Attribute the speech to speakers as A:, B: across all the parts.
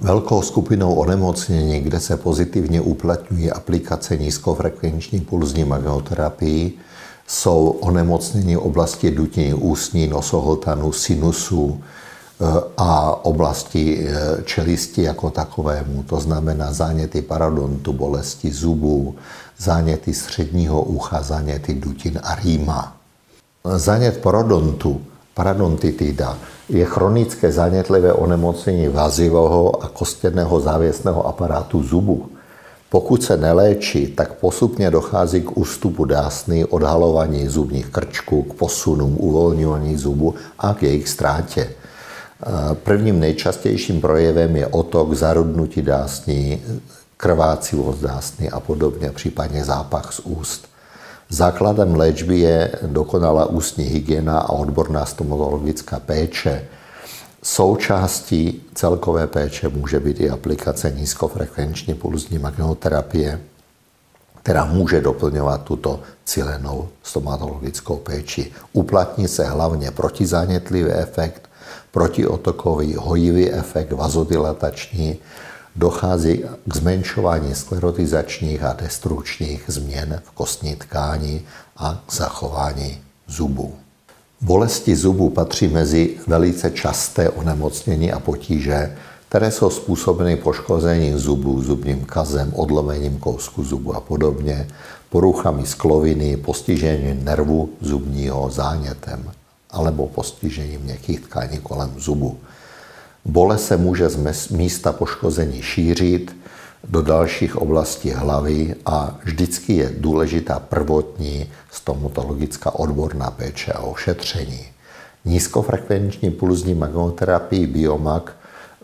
A: Velkou skupinou onemocnění, kde se pozitivně uplatňují aplikace nízkofrekvenční pulzní magnetoterapii, jsou onemocnění oblasti dutiny ústní, nosohltanu, sinusu a oblasti čelisti jako takovému. To znamená záněty parodontu, bolesti zubů, záněty středního ucha, záněty dutin a rýma. Zánět parodontitida, je chronické zánětlivé onemocnění vazivého a kostěného závěsného aparátu zubu. Pokud se neléčí, tak postupně dochází k ústupu dásny, odhalování zubních krčků, k posunům, uvolňování zubu a k jejich ztrátě. Prvním nejčastějším projevem je otok, zarudnutí dásní, krvácivost dásny a podobně, případně zápach z úst. Základem léčby je dokonalá ústní hygiena a odborná stomatologická péče. Součástí celkové péče může být i aplikace nízkofrekvenční pulzní magnetoterapie, která může doplňovat tuto cílenou stomatologickou péči. Uplatní se hlavně protizánětlivý efekt, protiotokový hojivý efekt, vazodilatační, dochází k zmenšování sklerotizačních a destrukčních změn v kostní tkáni a k zachování zubů. Bolesti zubů patří mezi velice časté onemocnění a potíže, které jsou způsobeny poškozením zubů, zubním kazem, odlomením kousku zubu a podobně, poruchami skloviny, postižením nervu zubního, zánětem alebo postižením měkkých tkání kolem zubu. Bolest se může z místa poškození šířit do dalších oblastí hlavy a vždycky je důležitá prvotní stomatologická odborná péče a ošetření. Nízkofrekvenční pulzní magnetoterapii Biomag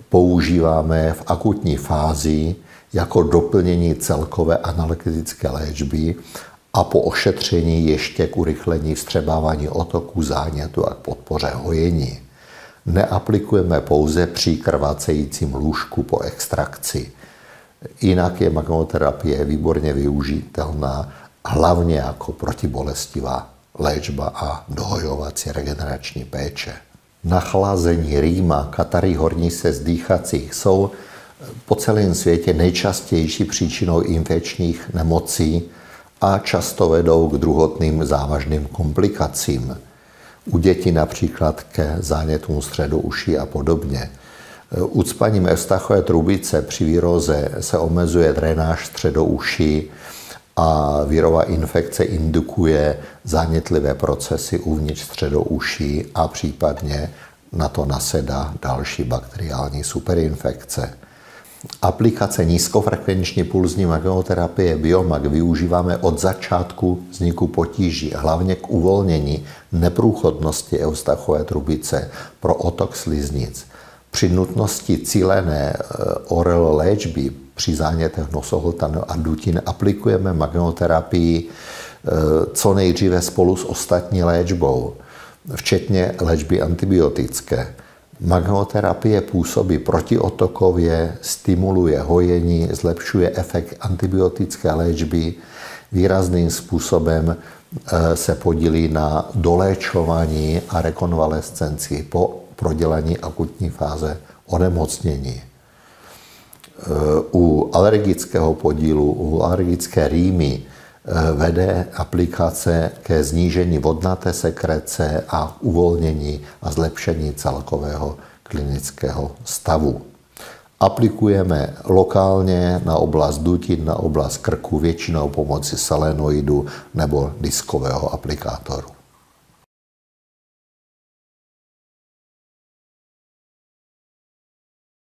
A: používáme v akutní fázi jako doplnění celkové analgetické léčby a po ošetření ještě k urychlení vstřebávání otoku zánětu a k podpoře hojení. Neaplikujeme pouze při krvácejícím lůžku po extrakci. Jinak je magnetoterapie výborně využitelná, hlavně jako protibolestivá léčba a dohojovací regenerační péče. Nachlazení rýma, katary horní se zdýchacích jsou po celém světě nejčastější příčinou infekčních nemocí a často vedou k druhotným závažným komplikacím. U dětí například ke zánětům středu uší a podobně. Ucpaním Evstachové trubice při viróze se omezuje drenáž středouší a virová infekce indukuje zánětlivé procesy uvnitř středouší a případně na to nasedá další bakteriální superinfekce. Aplikace nízkofrekvenční pulzní magnetoterapie Biomag využíváme od začátku vzniku potíží, hlavně k uvolnění neprůchodnosti Evstachové trubice pro otok sliznic. Při nutnosti cílené ORL léčby při zánětech nosohltanu a dutin aplikujeme magnetoterapii co nejdříve spolu s ostatní léčbou, včetně léčby antibiotické. Magnetoterapie působí protiotokově, stimuluje hojení, zlepšuje efekt antibiotické léčby, výrazným způsobem se podílí na doléčování a rekonvalescenci po prodělání akutní fáze onemocnění. U alergického podílu, u alergické rýmy vede aplikace ke snížení vodnaté sekrece a uvolnění a zlepšení celkového klinického stavu. Aplikujeme lokálně na oblast dutin, na oblast krku, většinou pomocí selenoidu nebo diskového aplikátoru.